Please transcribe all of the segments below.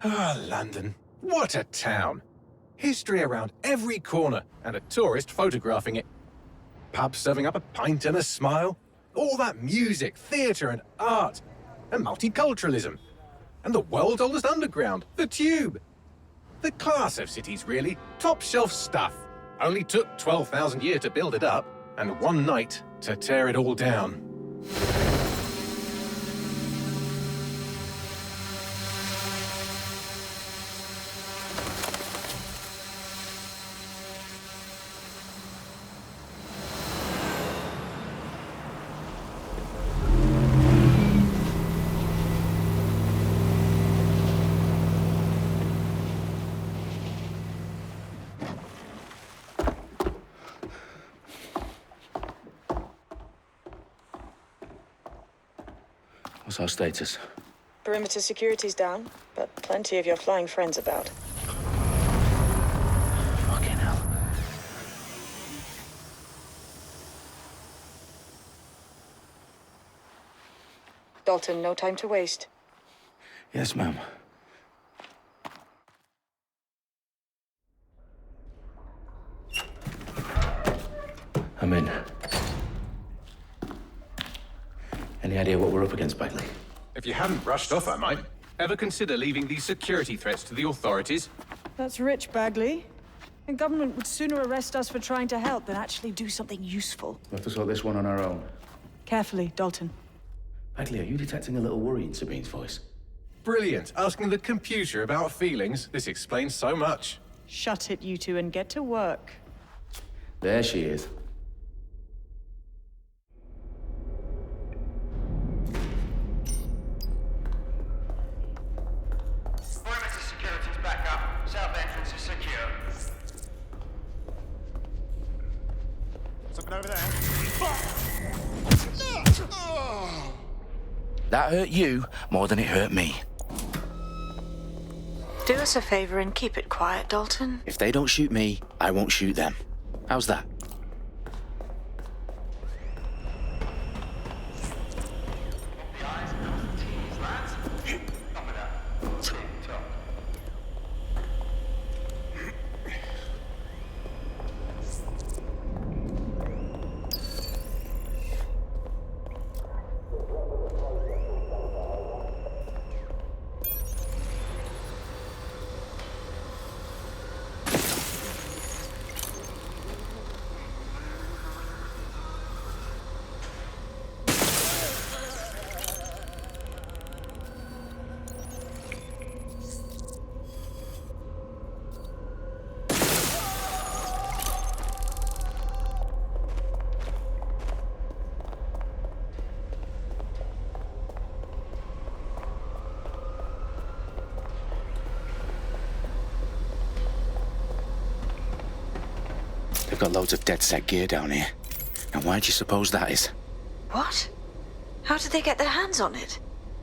Ah, London. What a town. History around every corner and a tourist photographing it. Pubs serving up a pint and a smile. All that music, theatre and art. And multiculturalism. And the world's oldest underground, the Tube. The class of cities, really. Top shelf stuff. Only took 12,000 years to build it up, and one night to tear it all down. What's our status? Perimeter security's down, but plenty of your flying friends about. Fucking hell. Dalton, no time to waste. Yes, ma'am. I'm in. Any idea what we're up against, Bagley? If you hadn't rushed off, I might. Ever consider leaving these security threats to the authorities? That's rich, Bagley. The government would sooner arrest us for trying to help than actually do something useful. We'll have to sort this one on our own. Carefully, Dalton. Bagley, are you detecting a little worry in Sabine's voice? Brilliant. Asking the computer about feelings. This explains so much. Shut it, you two, and get to work. There she is. Perimeter security's back up. South entrance is secure. Something over there. That hurt you more than it hurt me. Do us a favor and keep it quiet, Dalton. If they don't shoot me, I won't shoot them. How's that? They've got loads of dead-set gear down here. Now, why do you suppose that is? What? How did they get their hands on it?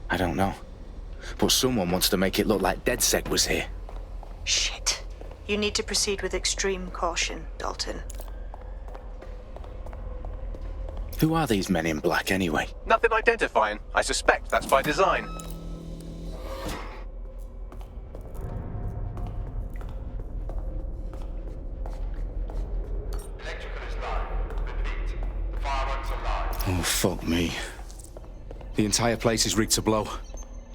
I don't know. But someone wants to make it look like DedSec was here. Shit. You need to proceed with extreme caution, Dalton. Who are these men in black, anyway? Nothing identifying. I suspect that's by design. Electrical is live. Repeat. Fireworks are live. Oh, fuck me. The entire place is rigged to blow.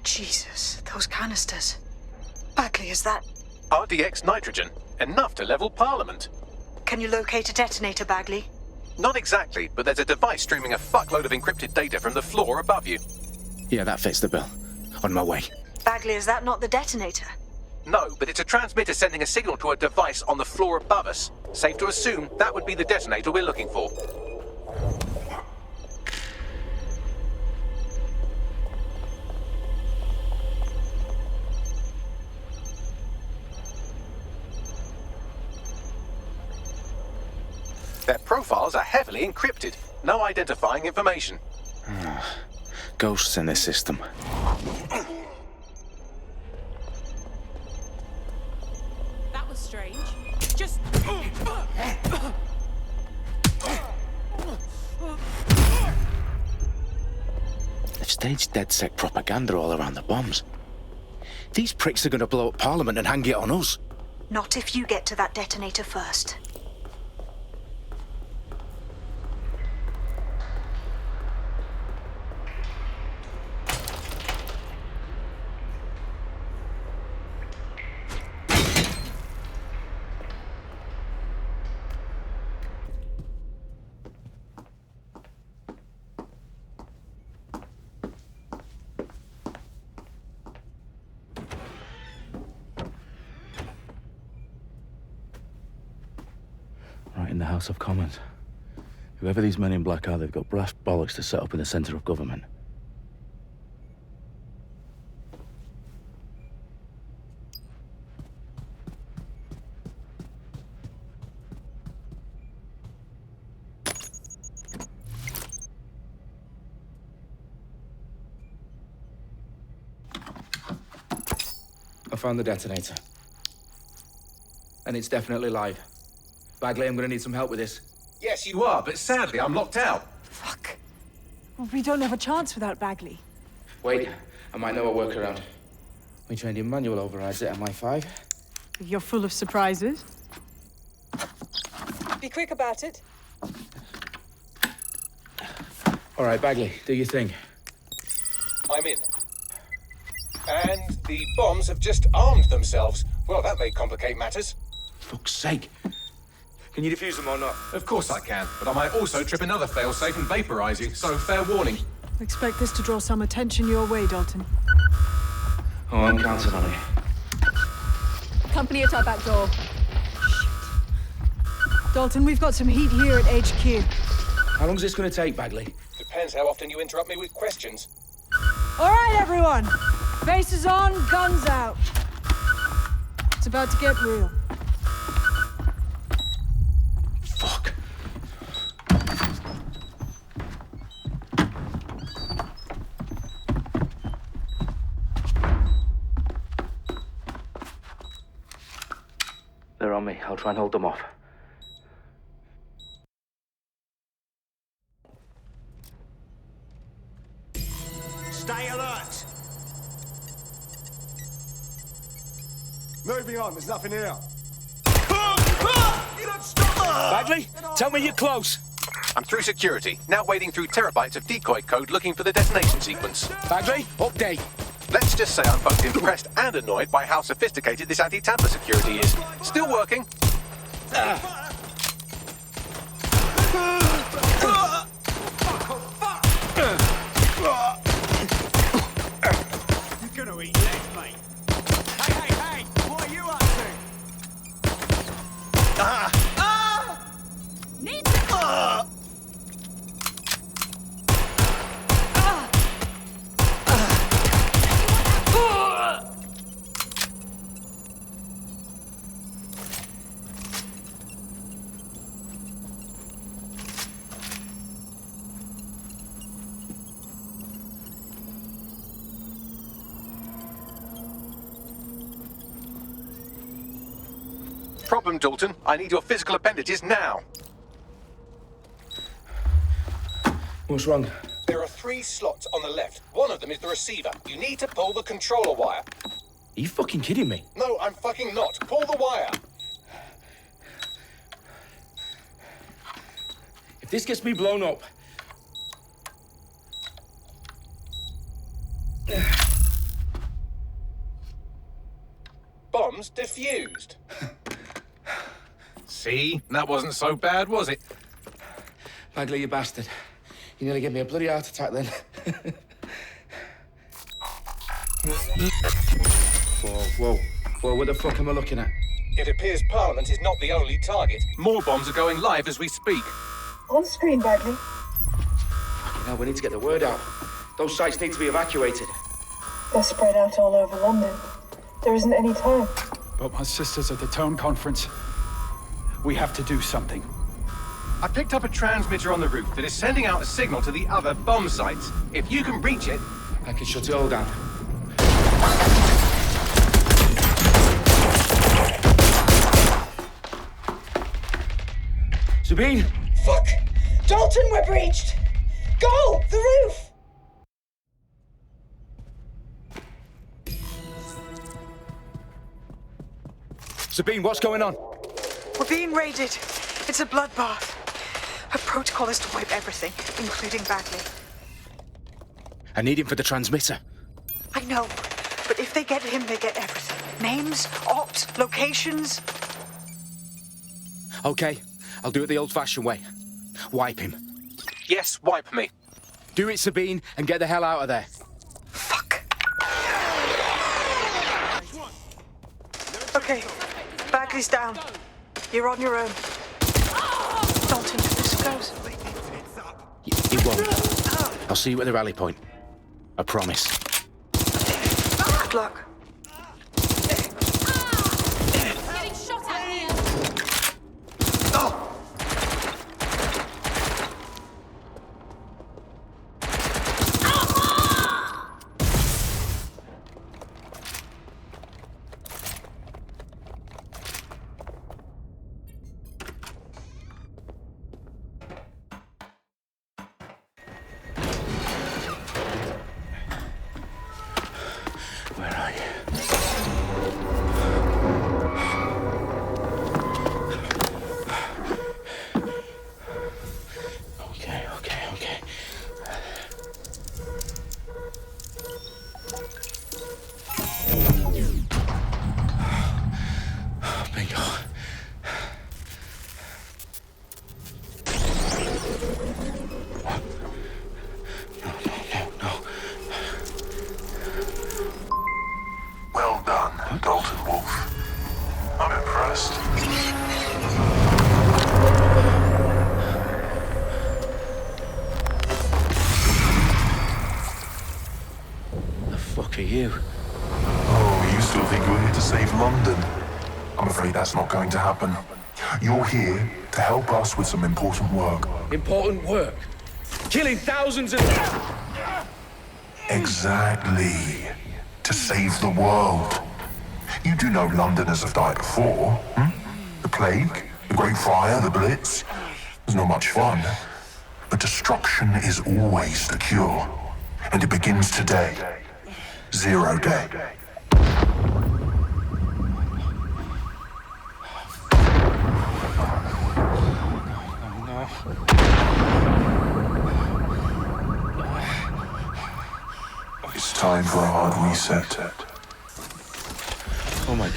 Jesus, those canisters. Bagley, is that... RDX nitrogen. Enough to level Parliament. Can you locate a detonator, Bagley? Not exactly, but there's a device streaming a fuckload of encrypted data from the floor above you. Yeah, that fits the bill. On my way. Bagley, is that not the detonator? No, but it's a transmitter sending a signal to a device on the floor above us. Safe to assume that would be the detonator we're looking for. Their profiles are heavily encrypted. No identifying information. Ghosts in this system. That was strange. Just... They've staged DedSec propaganda all around the bombs. These pricks are gonna blow up Parliament and hang it on us. Not if you get to that detonator first. Right in the House of Commons. Whoever these men in black are, they've got brass bollocks to set up in the centre of government. I found the detonator. And it's definitely live. Bagley, I'm gonna need some help with this. Yes, you are, but sadly, I'm locked out. Fuck. Well, we don't have a chance without Bagley. Wait, I might know a workaround. We trained in manual overrides at MI5. You're full of surprises. Be quick about it. All right, Bagley, do your thing. I'm in. And the bombs have just armed themselves. Well, that may complicate matters. Fuck's sake. Can you defuse them or not? Of course I can, but I might also trip another failsafe and vaporize you, so fair warning. Expect this to draw some attention your way, Dalton. Oh, I'm counting on it. Company at our back door. Dalton, we've got some heat here at HQ. How long's this gonna take, Bagley? Depends how often you interrupt me with questions. All right, everyone. Faces on, guns out. It's about to get real. Fuck. They're on me. I'll try and hold them off. Stay alert! Moving on, there's nothing here. You don't stop! Bagley, tell me you're close. I'm through security, now wading through terabytes of decoy code looking for the detonation sequence. Bagley, update. Let's just say I'm both impressed and annoyed by how sophisticated this anti-tamper security is. Still working. You're gonna eat legs, mate. Hey, what are you up to? Need to... Problem, Dalton. I need your physical appendages now. What's wrong? There are 3 slots on the left. One of them is the receiver. You need to pull the controller wire. Are you fucking kidding me? No, I'm fucking not. Pull the wire. If this gets me blown up... Bombs defused. See? That wasn't so bad, was it? Bagley, you bastard. You nearly gave me a bloody heart attack then. Whoa. What the fuck am I looking at? It appears Parliament is not the only target. More bombs are going live as we speak. On screen, Bagley. Now we need to get the word out. Those sites need to be evacuated. They're spread out all over London. There isn't any time. But my sister's at the town conference. We have to do something. I picked up a transmitter on the roof that is sending out a signal to the other bomb sites. If you can reach it... I can shut it all down. Sabine! Fuck! Dalton, we're breached! Go! The roof! Sabine, what's going on? We're being raided. It's a bloodbath. Her protocol is to wipe everything, including Bagley. I need him for the transmitter. I know, but if they get him, they get everything. Names, ops, locations. Okay, I'll do it the old-fashioned way. Wipe him. Yes, wipe me. Do it, Sabine, and get the hell out of there. Fuck. Okay, Bagley's down. You're on your own. Dalton, this goes. It won't. I'll see you at the rally point. I promise. Good luck. Getting shot at here. Where are you? Okay. Bingo. No. Well done, Dalton Wolf. I'm impressed. The fuck are you? Oh, you still think you're here to save London? I'm afraid that's not going to happen. You're here to help us with some important work. Important work. Killing thousands of... Exactly. To save the world. You do know Londoners have died before, hmm? The plague, the Great Fire, the Blitz. It's not much fun. But destruction is always the cure. And it begins today. 0 day. It's time for a hard reset. Oh my god.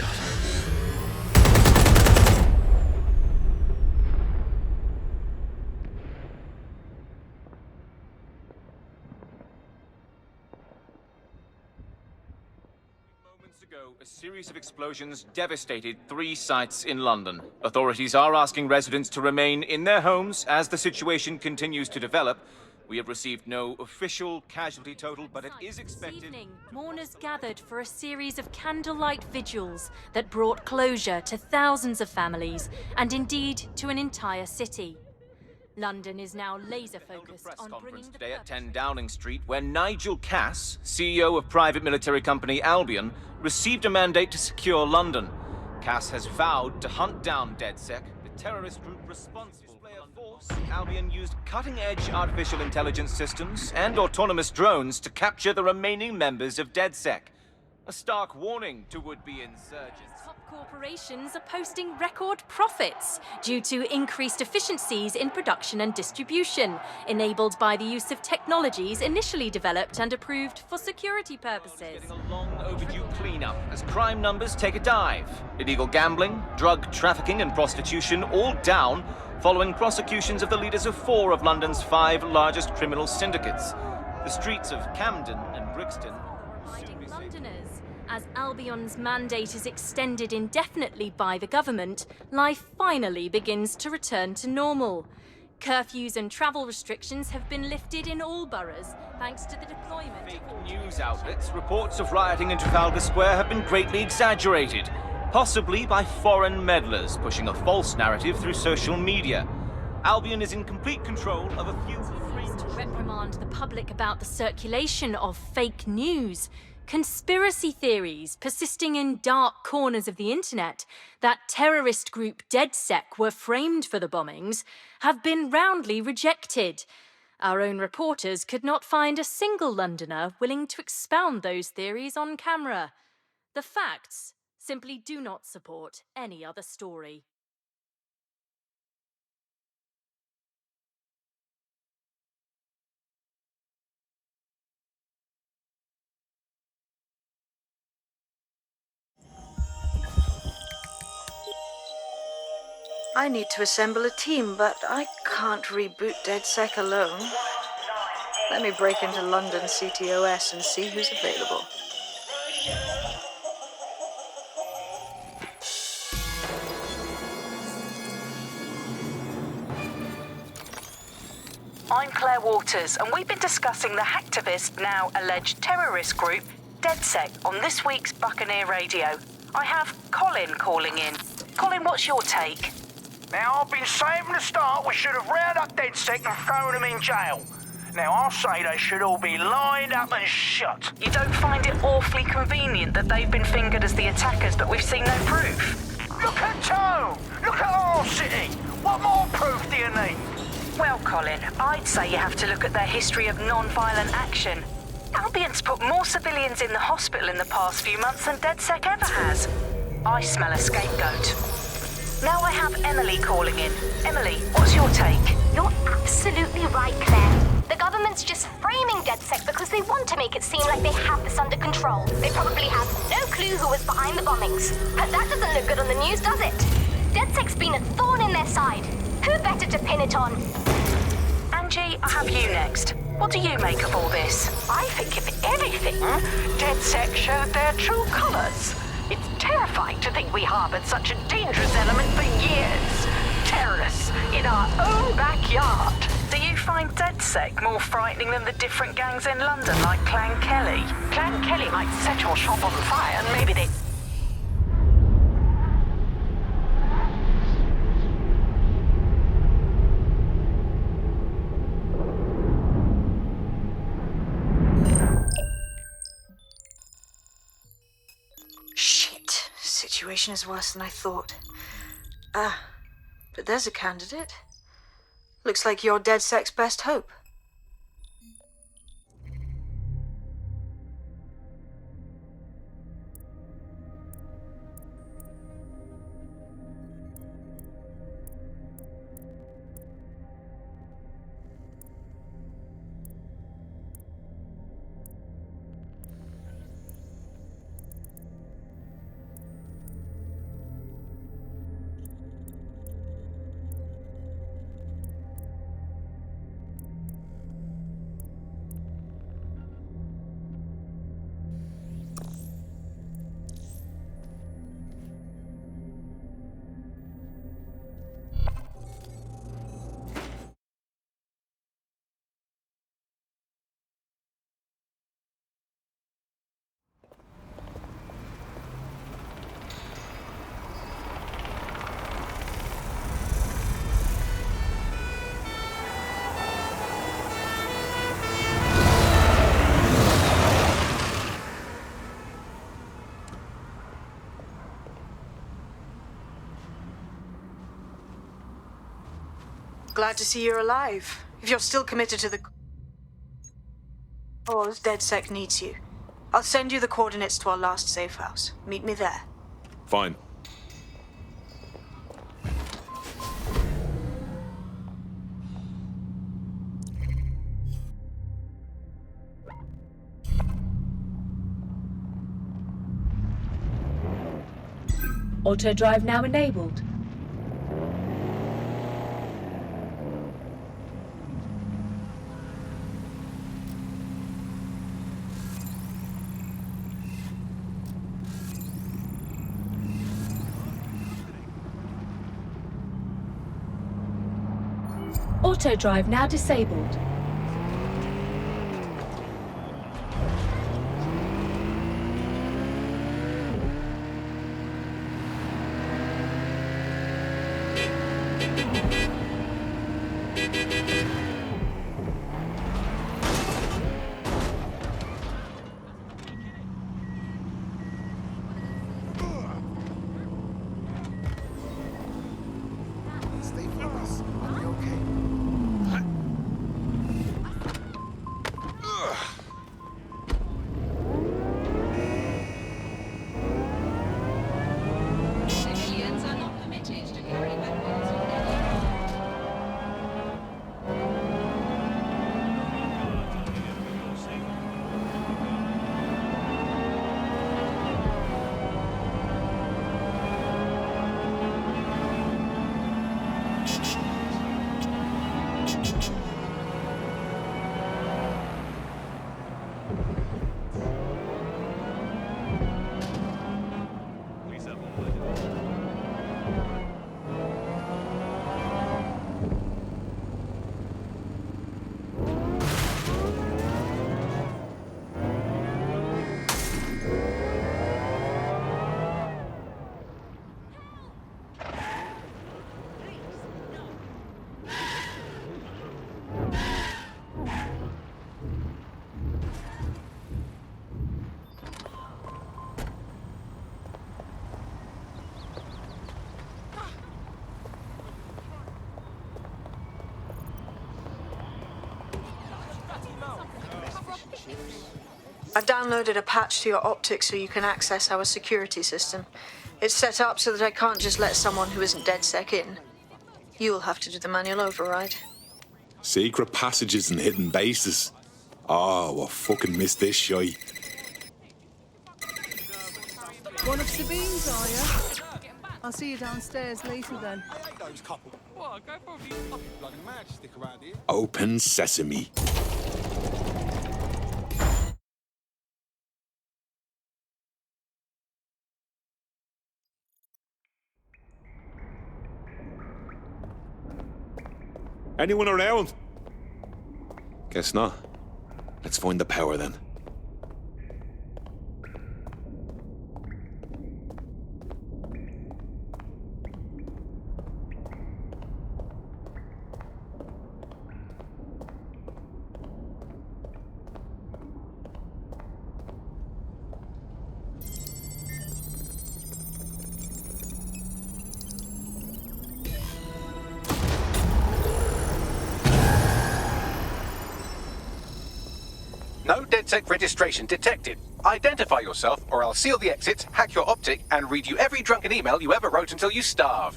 Moments ago, a series of explosions devastated 3 sites in London. Authorities are asking residents to remain in their homes as the situation continues to develop. We have received no official casualty total, but it is This expected... evening, mourners gathered for a series of candlelight vigils that brought closure to thousands of families and indeed to an entire city. London is now laser-focused press on bringing conference the today at 10 purpose- Downing Street, where Nigel Cass, CEO of private military company Albion, received a mandate to secure London. Cass has vowed to hunt down DedSec, the terrorist group responsible for force. Albion used cutting-edge artificial intelligence systems and autonomous drones to capture the remaining members of DedSec. A stark warning to would-be insurgents. Top corporations are posting record profits due to increased efficiencies in production and distribution, enabled by the use of technologies initially developed and approved for security purposes. Getting a long overdue cleanup as crime numbers take a dive. Illegal gambling, drug trafficking and prostitution all down following prosecutions of the leaders of 4 of London's 5 largest criminal syndicates. The streets of Camden and Brixton Reminding Londoners, as Albion's mandate is extended indefinitely by the government, life finally begins to return to normal. Curfews and travel restrictions have been lifted in all boroughs, thanks to the deployment fake of all news outlets, reports of rioting in Trafalgar Square have been greatly exaggerated, possibly by foreign meddlers pushing a false narrative through social media. Albion is in complete control of a few to reprimand the public about the circulation of fake news, conspiracy theories persisting in dark corners of the internet that terrorist group DedSec were framed for the bombings have been roundly rejected. Our own reporters could not find a single Londoner willing to expound those theories on camera. The facts Simply do not support any other story. I need to assemble a team, but I can't reboot DedSec alone. Let me break into London CTOS and see who's available. I'm Claire Waters, and we've been discussing the hacktivist, now alleged terrorist group, DedSec, on this week's Buccaneer Radio. I have Colin calling in. Colin, what's your take? Now, I've been saying from the start we should have rounded up DedSec and thrown them in jail. Now, I'll say they should all be lined up and shot. You don't find it awfully convenient that they've been fingered as the attackers, but we've seen no proof? Look at Tone! Look at our city! What more proof do you need? Well, Colin, I'd say you have to look at their history of non-violent action. Albion's put more civilians in the hospital in the past few months than DedSec ever has. I smell a scapegoat. Now I have Emily calling in. Emily, what's your take? You're absolutely right, Claire. The government's just framing DedSec because they want to make it seem like they have this under control. They probably have no clue who was behind the bombings. But that doesn't look good on the news, does it? DedSec's been a thorn in their side. Who better to pin it on? Angie, I have you next. What do you make of all this? I think, if anything, DedSec showed their true colors. It's terrifying to think we harbored such a dangerous element for years. Terrorists in our own backyard. Do you find DedSec more frightening than the different gangs in London, like Clan Kelly? Clan Kelly might set your shop on fire, and maybe they... Shit. Situation is worse than I thought. But there's a candidate. Looks like you're DedSec's best hope. Glad to see you're alive. If you're still committed to the cause, DedSec needs you. I'll send you the coordinates to our last safe house. Meet me there. Fine. Auto drive now enabled. Auto drive now disabled. Stay focused. I'll be okay. I've downloaded a patch to your optics so you can access our security system. It's set up so that I can't just let someone who isn't DedSec in. You'll have to do the manual override. Secret passages and hidden bases. Oh, I fucking missed this shy. One of Sabine's, are you? I'll see you downstairs later then. Open sesame. Anyone around? Guess not. Let's find the power then. No DedSec registration detected. Identify yourself, or I'll seal the exits, hack your optic, and read you every drunken email you ever wrote until you starve.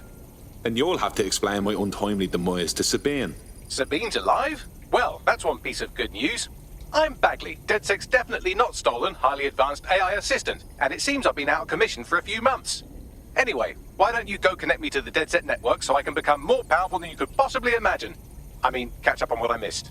And you'll have to explain my untimely demise to Sabine. Sabine's alive? Well, that's one piece of good news. I'm Bagley, DedSec's definitely not stolen, highly advanced AI assistant, and it seems I've been out of commission for a few months. Anyway, why don't you go connect me to the DedSec network so I can become more powerful than you could possibly imagine? I mean, catch up on what I missed.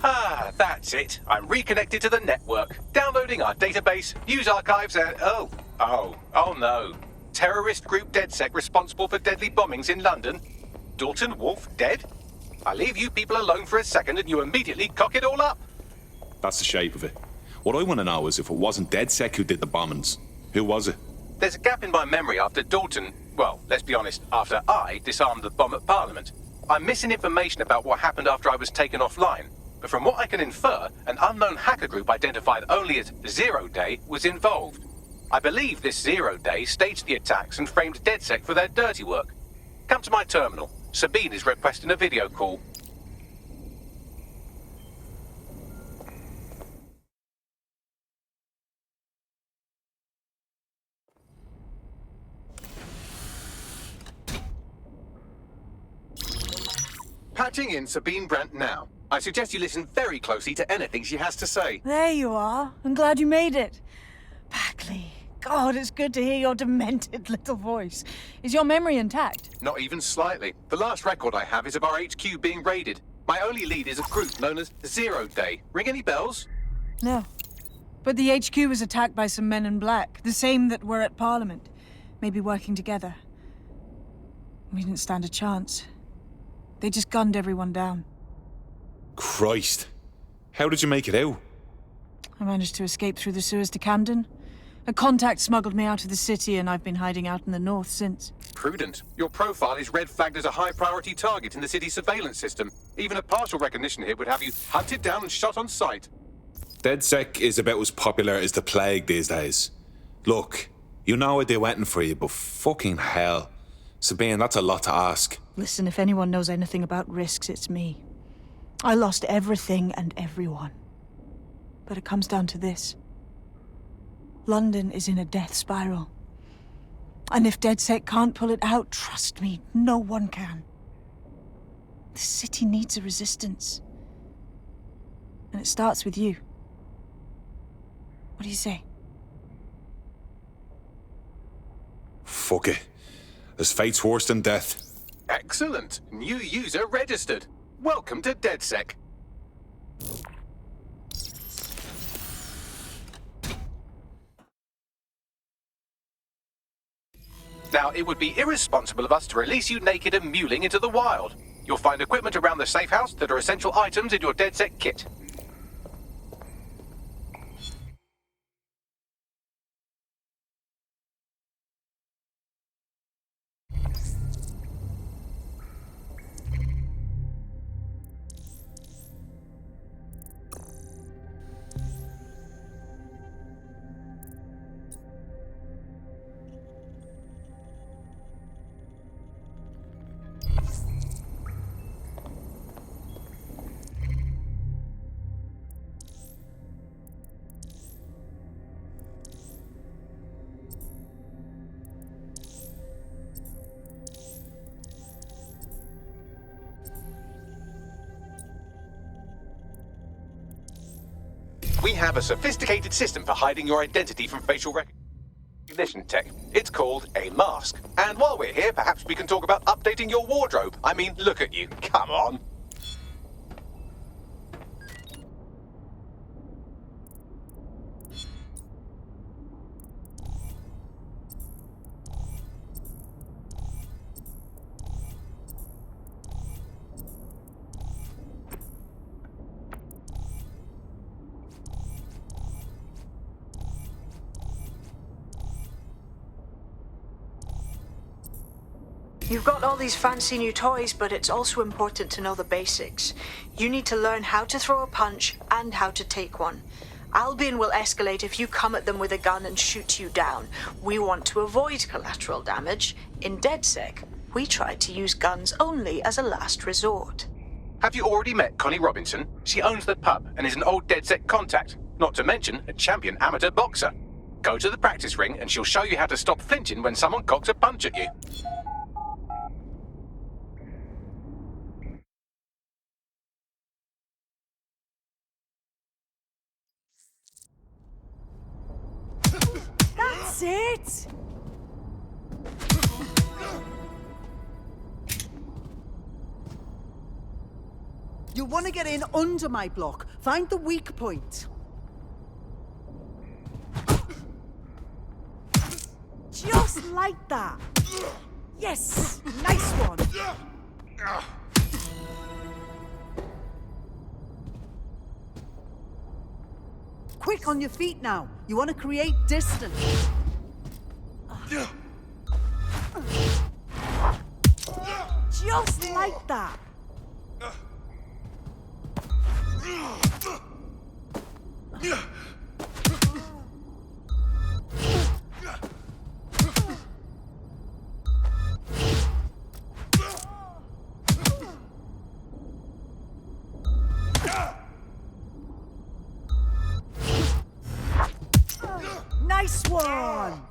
Ah, that's it. I'm reconnected to the network, downloading our database, news archives, and oh no. Terrorist group DedSec responsible for deadly bombings in London. Dalton Wolfe dead? I leave you people alone for a second and you immediately cock it all up. That's the shape of it. What I want to know is if it wasn't DedSec who did the bombings, who was it? There's a gap in my memory after Dalton, well, let's be honest, after I disarmed the bomb at Parliament. I'm missing information about what happened after I was taken offline. But from what I can infer, an unknown hacker group identified only as Zero Day was involved. I believe this Zero Day staged the attacks and framed DedSec for their dirty work. Come to my terminal. Sabine is requesting a video call. Patching in Sabine Brandt now. I suggest you listen very closely to anything she has to say. There you are. I'm glad you made it. Bagley. God, it's good to hear your demented little voice. Is your memory intact? Not even slightly. The last record I have is of our HQ being raided. My only lead is a group known as Zero Day. Ring any bells? No. But the HQ was attacked by some men in black, the same that were at Parliament. Maybe working together. We didn't stand a chance. They just gunned everyone down. Christ. How did you make it out? I managed to escape through the sewers to Camden. A contact smuggled me out of the city, and I've been hiding out in the north since. Prudent. Your profile is red flagged as a high-priority target in the city's surveillance system. Even a partial recognition here would have you hunted down and shot on sight. DedSec is about as popular as the plague these days. Look, you know what they're waiting for you, but fucking hell. Sabine, that's a lot to ask. Listen, if anyone knows anything about risks, it's me. I lost everything and everyone. But it comes down to this. London is in a death spiral. And if DedSec can't pull it out, trust me, no one can. The city needs a resistance. And it starts with you. What do you say? Fuck it. As fate's worse than death. Excellent. New user registered. Welcome to DedSec. Now, it would be irresponsible of us to release you naked and mewling into the wild. You'll find equipment around the safe house that are essential items in your DedSec kit. We have a sophisticated system for hiding your identity from facial recognition tech. It's called a mask. And while we're here, perhaps we can talk about updating your wardrobe. I mean, look at you. Come on. You've got all these fancy new toys, but it's also important to know the basics. You need to learn how to throw a punch and how to take one. Albion will escalate if you come at them with a gun and shoot you down. We want to avoid collateral damage. In DedSec, we try to use guns only as a last resort. Have you already met Connie Robinson? She owns the pub and is an old DedSec contact, not to mention a champion amateur boxer. Go to the practice ring and she'll show you how to stop flinching when someone cocks a punch at you. That's it! You want to get in under my block. Find the weak point. Just like that. Yes! Nice one! Quick on your feet now. You want to create distance. Just like that. Nice one!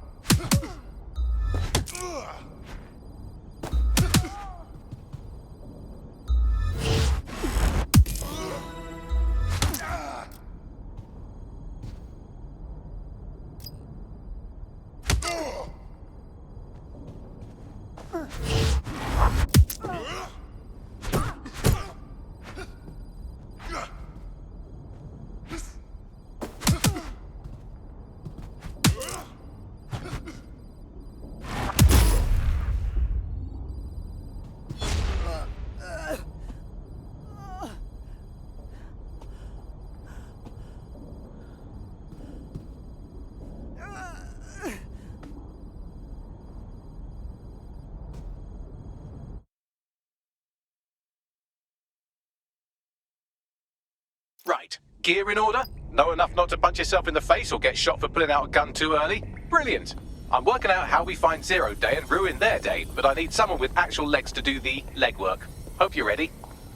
Right. Gear in order? Know enough not to punch yourself in the face or get shot for pulling out a gun too early? Brilliant. I'm working out how we find Zero Day and ruin their day, but I need someone with actual legs to do the legwork. Hope you're ready.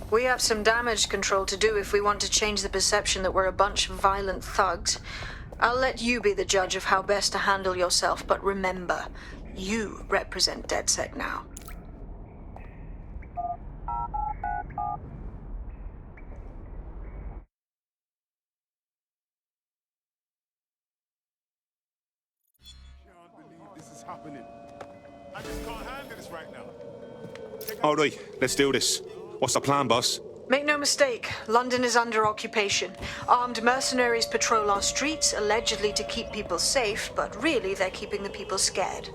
We have some damage control to do if we want to change the perception that we're a bunch of violent thugs. I'll let you be the judge of how best to handle yourself, but remember, you represent DedSec now. This is happening. I just can't handle this right now. All right, let's do this. What's the plan, boss? Make no mistake, London is under occupation. Armed mercenaries patrol our streets, allegedly to keep people safe, but really they're keeping the people scared.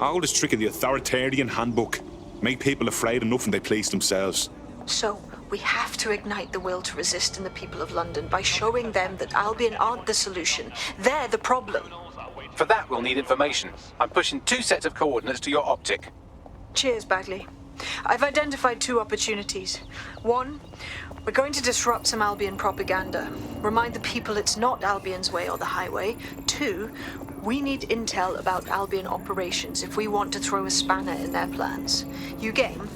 Oldest trick of the authoritarian handbook. Make people afraid enough when they police themselves. So, we have to ignite the will to resist in the people of London by showing them that Albion aren't the solution. They're the problem. For that, we'll need information. I'm pushing 2 sets of coordinates to your optic. Cheers, Bagley. I've identified 2 opportunities. 1, we're going to disrupt some Albion propaganda. Remind the people it's not Albion's way or the highway. 2, we need intel about Albion operations if we want to throw a spanner in their plans. You game?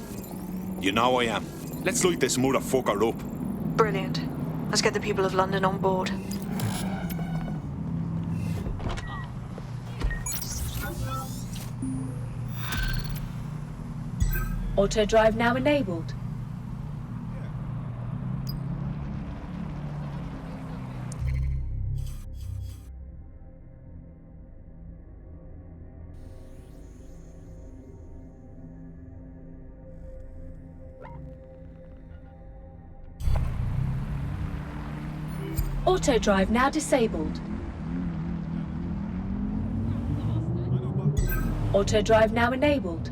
You know I am. Let's light this motherfucker up. Brilliant. Let's get the people of London on board. Auto drive now enabled. Auto drive now disabled. Auto drive now enabled.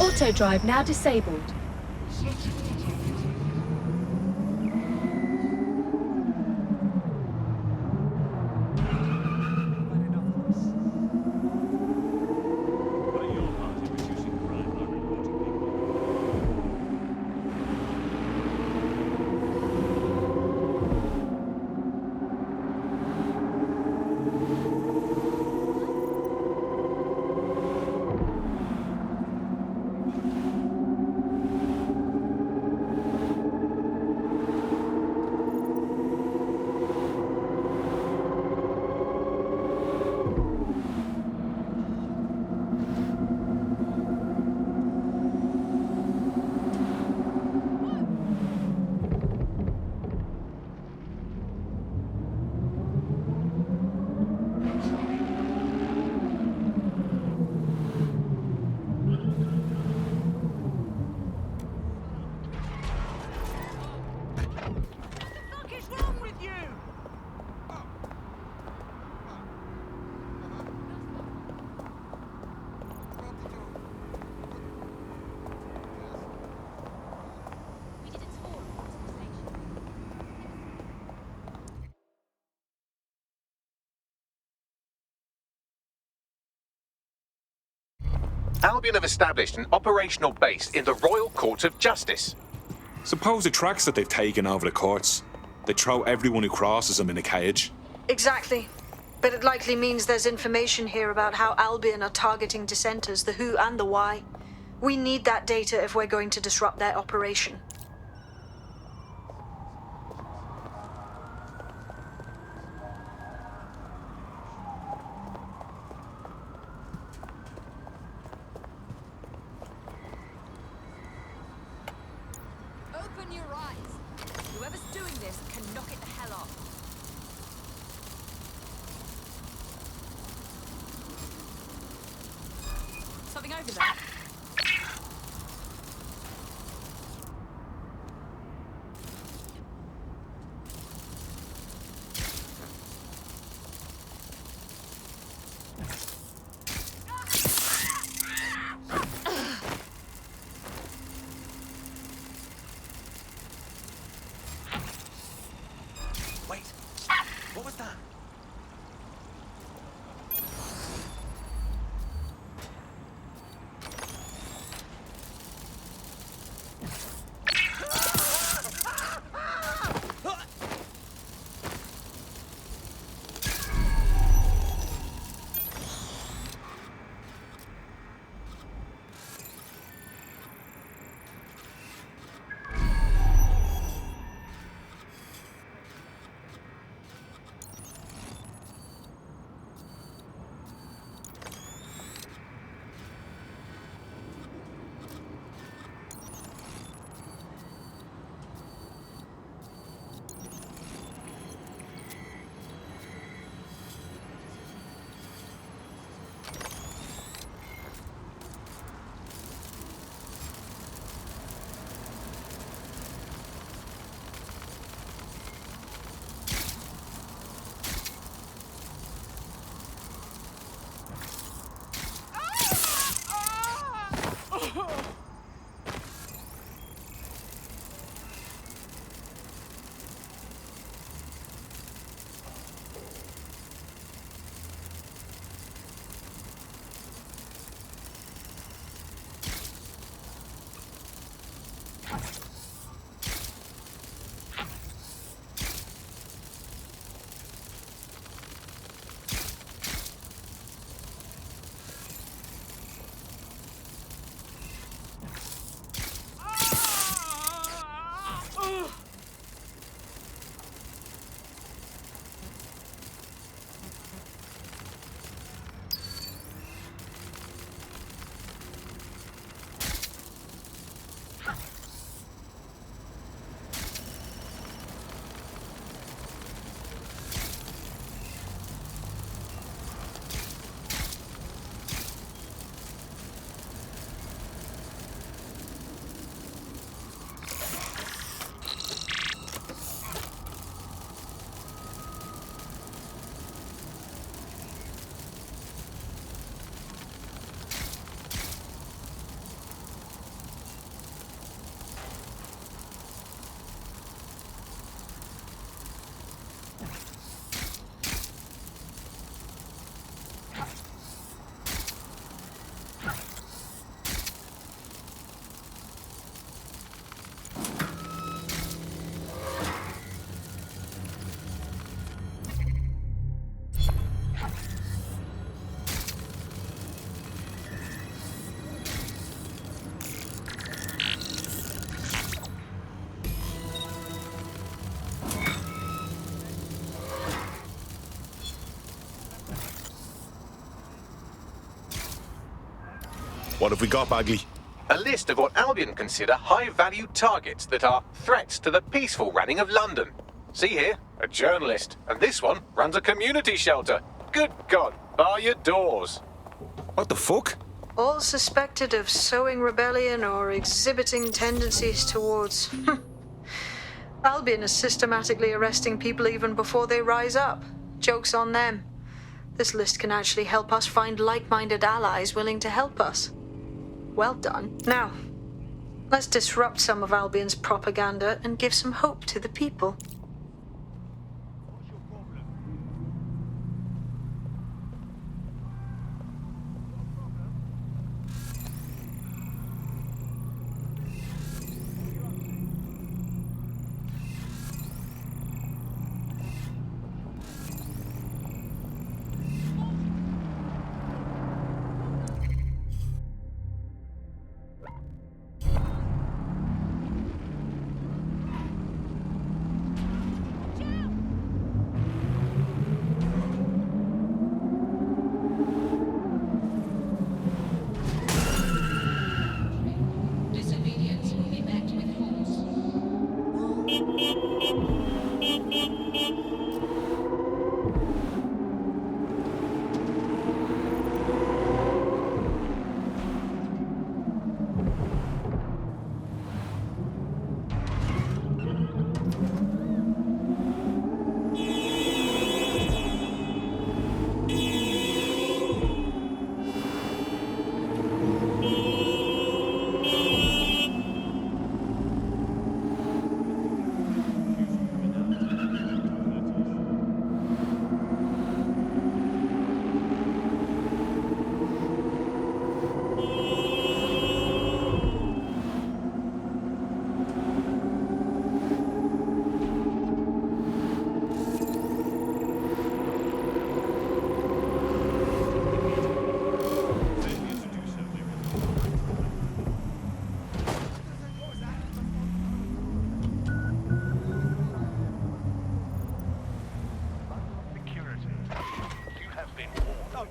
Auto drive now disabled. Albion have established an operational base in the Royal Court of Justice. Suppose the tracks that they've taken over the courts. They throw everyone who crosses them in a cage. Exactly. But it likely means there's information here about how Albion are targeting dissenters, the who and the why. We need that data if we're going to disrupt their operation. Open your eyes. Whoever's doing this can knock it the hell off. Something over there. Wait, what was that? What have we got, Bagley? A list of what Albion consider high-value targets that are threats to the peaceful running of London. See here, a journalist, and this one runs a community shelter. Good God, bar your doors. What the fuck? All suspected of sowing rebellion or exhibiting tendencies towards... Albion is systematically arresting people even before they rise up. Joke's on them. This list can actually help us find like-minded allies willing to help us. Well done. Now, let's disrupt some of Albion's propaganda and give some hope to the people.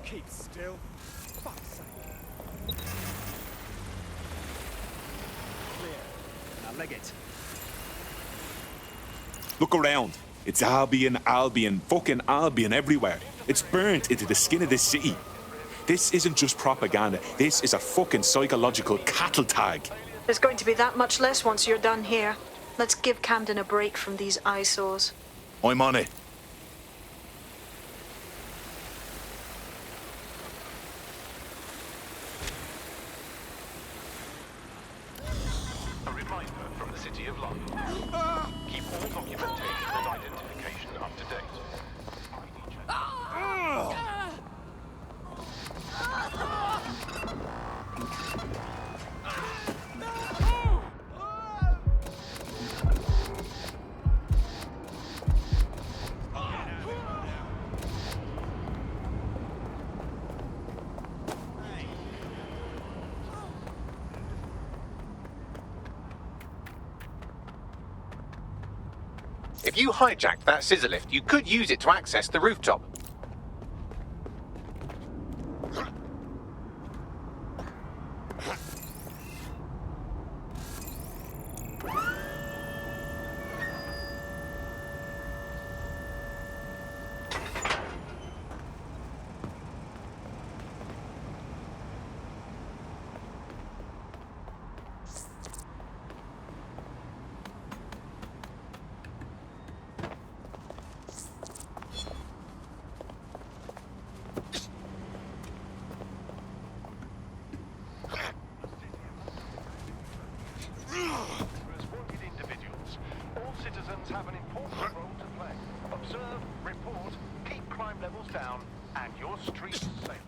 Keep still. Fuck's sake. Clear. Now leg it. Look around. It's Albion, fucking Albion everywhere. It's burnt into the skin of this city. This isn't just propaganda. This is a fucking psychological cattle tag. There's going to be that much less once you're done here. Let's give Camden a break from these eyesores. I'm on it. A reminder from the City of London. Keep all documentation and identification up to date. If you hijacked that scissor lift, you could use it to access the rooftop. have an important role to play. Observe, report, keep crime levels down, and your streets safe.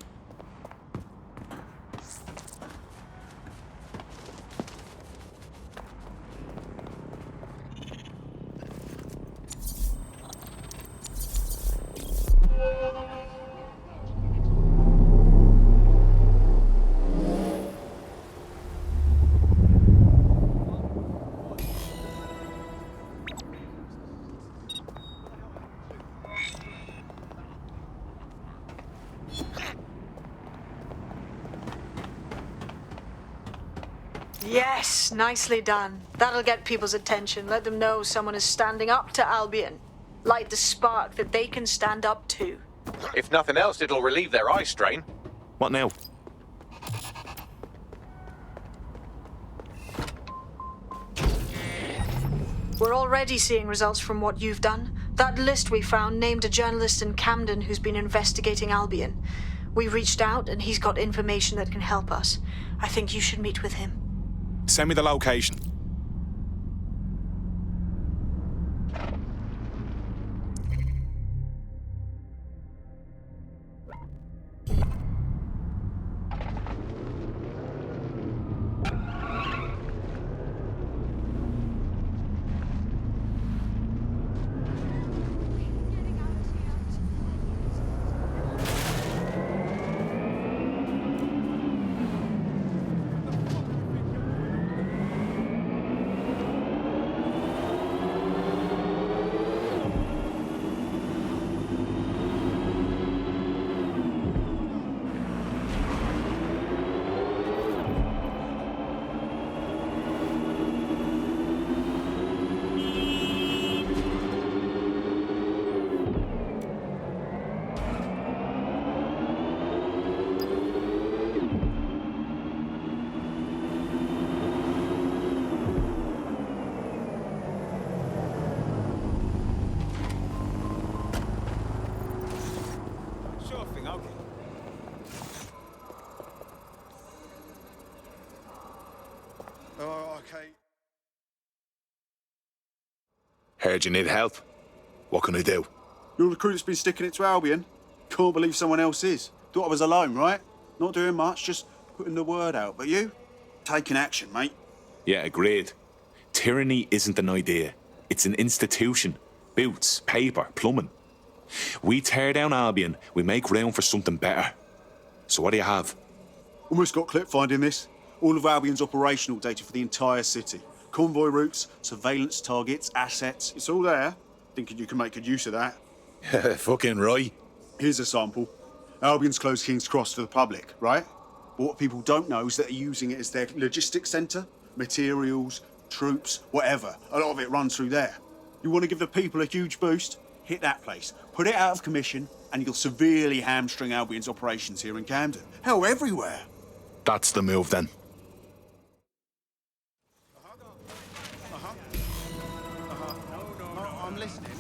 Yes, nicely done. That'll get people's attention. Let them know someone is standing up to Albion. Light the spark that they can stand up to. If nothing else, it'll relieve their eye strain. What now? We're already seeing results from what you've done. That list we found named a journalist in Camden who's been investigating Albion. We reached out and he's got information that can help us. I think you should meet with him. Send me the location. Heard you need help. What can I do? Your recruit's been sticking it to Albion. Can't believe someone else is. Thought I was alone, right? Not doing much, just putting the word out. But you? Taking action, mate. Yeah, agreed. Tyranny isn't an idea. It's an institution. Boots, paper, plumbing. We tear down Albion, we make room for something better. So what do you have? Almost got clip finding this. All of Albion's operational data for the entire city. Convoy routes, surveillance targets, assets. It's all there. Thinking you can make good use of that. Fucking right. Here's a sample. Albion's closed King's Cross to the public, right? But what people don't know is that they're using it as their logistics centre. Materials, troops, whatever. A lot of it runs through there. You want to give the people a huge boost? Hit that place. Put it out of commission, and you'll severely hamstring Albion's operations here in Camden. Hell, everywhere. That's the move, then. I'm listening.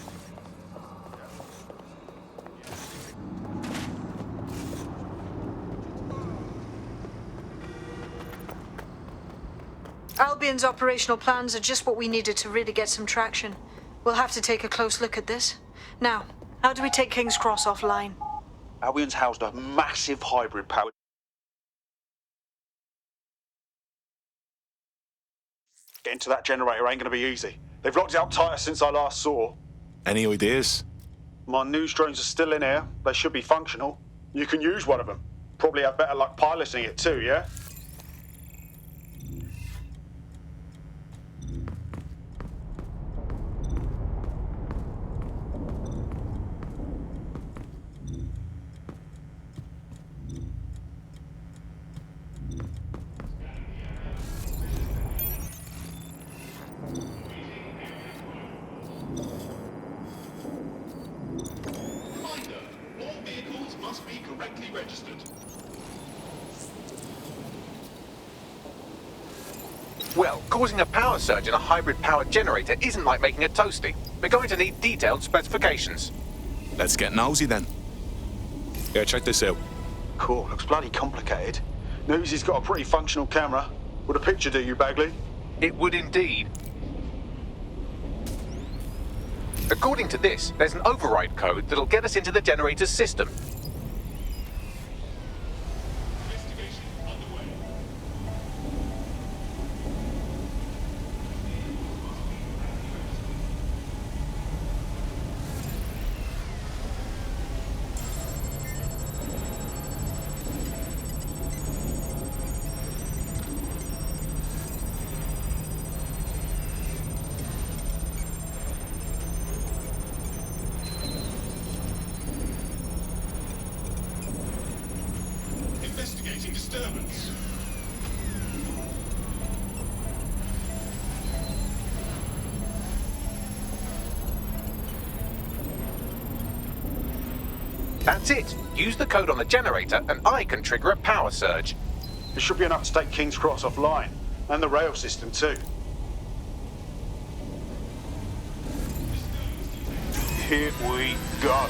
Albion's operational plans are just what we needed to really get some traction. We'll have to take a close look at this. Now, how do we take King's Cross offline? Albion's housed a massive hybrid power. Getting to that generator ain't gonna be easy. They've locked it up tighter since I last saw. Any ideas? My news drones are still in here. They should be functional. You can use one of them. Probably have better luck piloting it too, yeah? Well, causing a power surge in a hybrid-powered generator isn't like making a toasty. We're going to need detailed specifications. Let's get nosy, then. Yeah, check this out. Cool, looks bloody complicated. Newsy's got a pretty functional camera. Would a picture do you, Bagley? It would indeed. According to this, there's an override code that'll get us into the generator's system. That's it. Use the code on the generator and I can trigger a power surge. It should be enough to take King's Cross offline, and the rail system too. Here we go.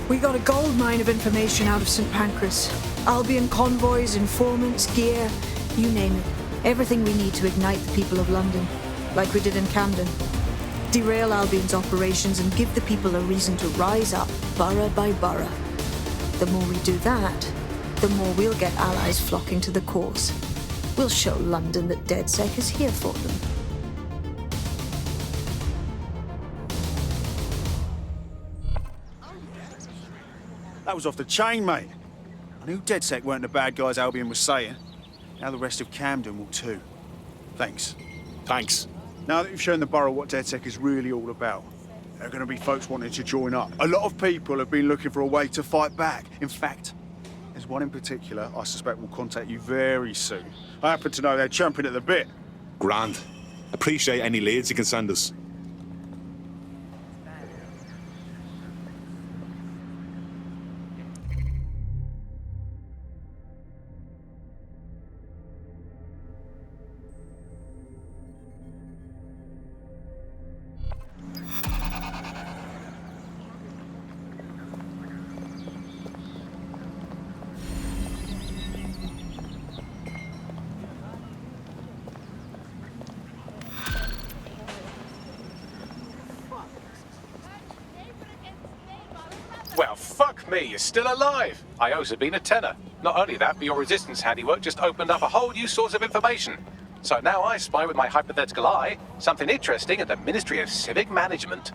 We got a gold mine of information out of St. Pancras. Albion convoys, informants, gear, you name it. Everything we need to ignite the people of London, like we did in Camden. Derail Albion's operations and give the people a reason to rise up, borough by borough. The more we do that, the more we'll get allies flocking to the cause. We'll show London that DedSec is here for them. That was off the chain, mate. I knew DedSec weren't the bad guys Albion was saying. Now the rest of Camden will too. Thanks. Thanks. Now that you've shown the borough what DedSec is really all about, there are going to be folks wanting to join up. A lot of people have been looking for a way to fight back. In fact, there's one in particular I suspect will contact you very soon. I happen to know they're champing at the bit. Grand. Appreciate any leads you can send us. Well, fuck me, you're still alive. I owes had been a tenner. Not only that, but your resistance handiwork just opened up a whole new source of information. So now I spy with my hypothetical eye something interesting at the Ministry of Civic Management.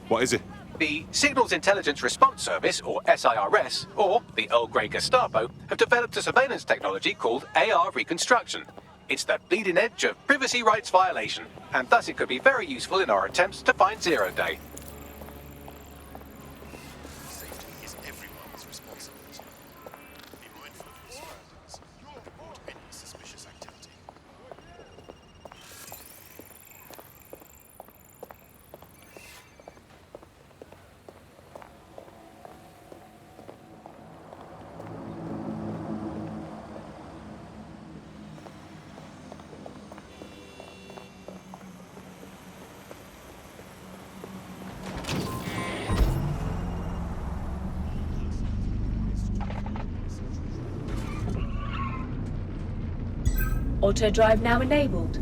What is it? The Signals Intelligence Response Service, or SIRS, or the Earl Grey Gestapo, have developed a surveillance technology called AR Reconstruction. It's the bleeding edge of privacy rights violation, and thus it could be very useful in our attempts to find Zero Day. Auto drive now enabled.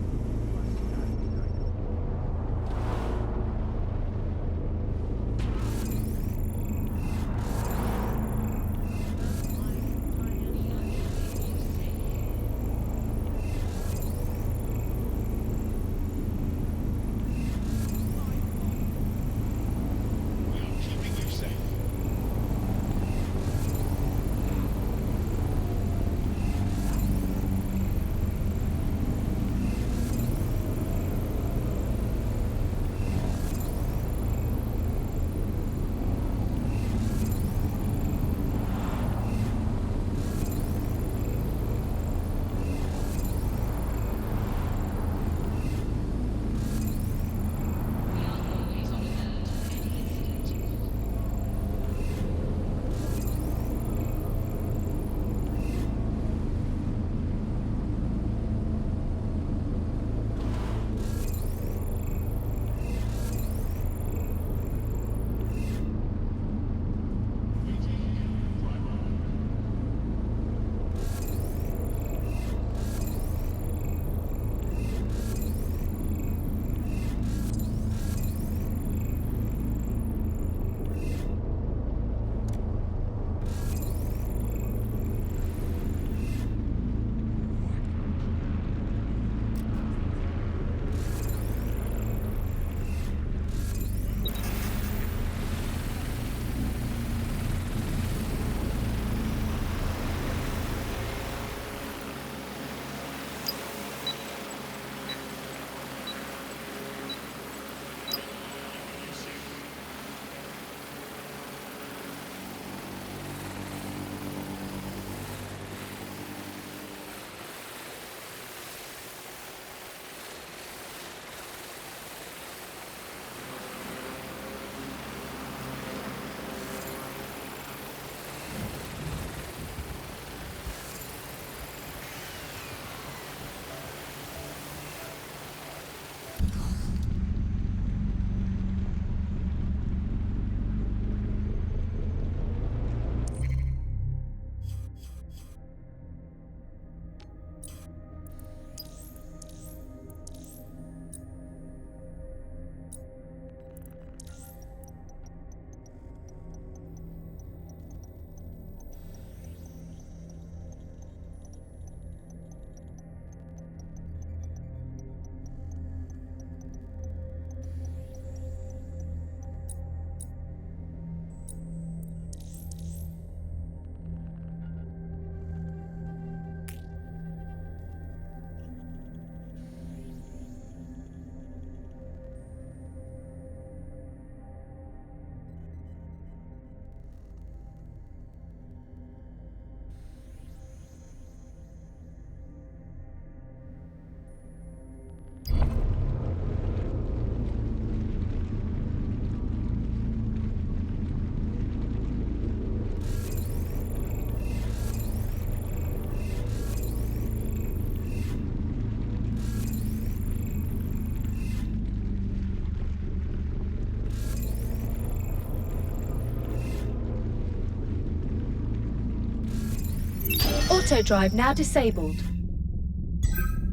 Auto drive now disabled.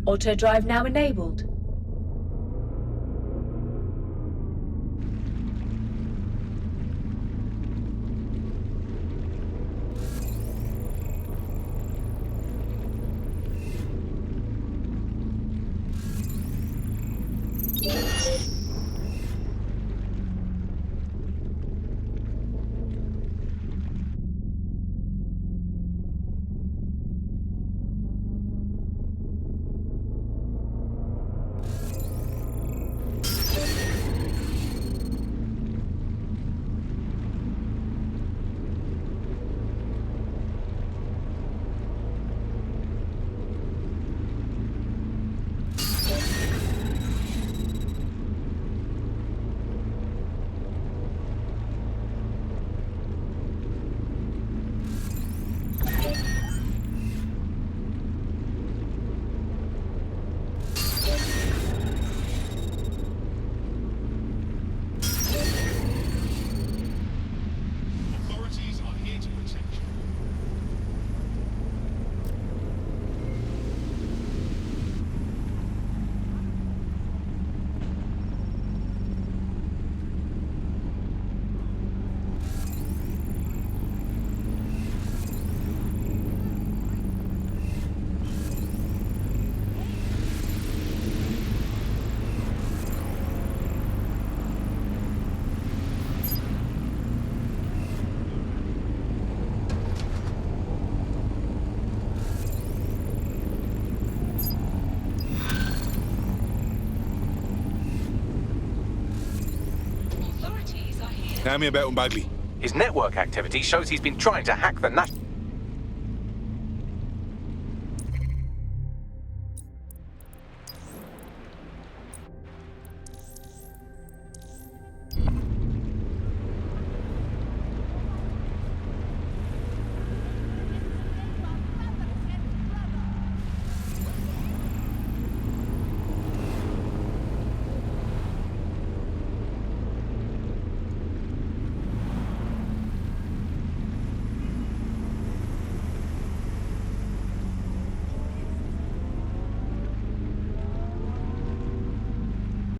Auto drive now enabled. Tell me about him, Bagley. His network activity shows he's been trying to hack the national...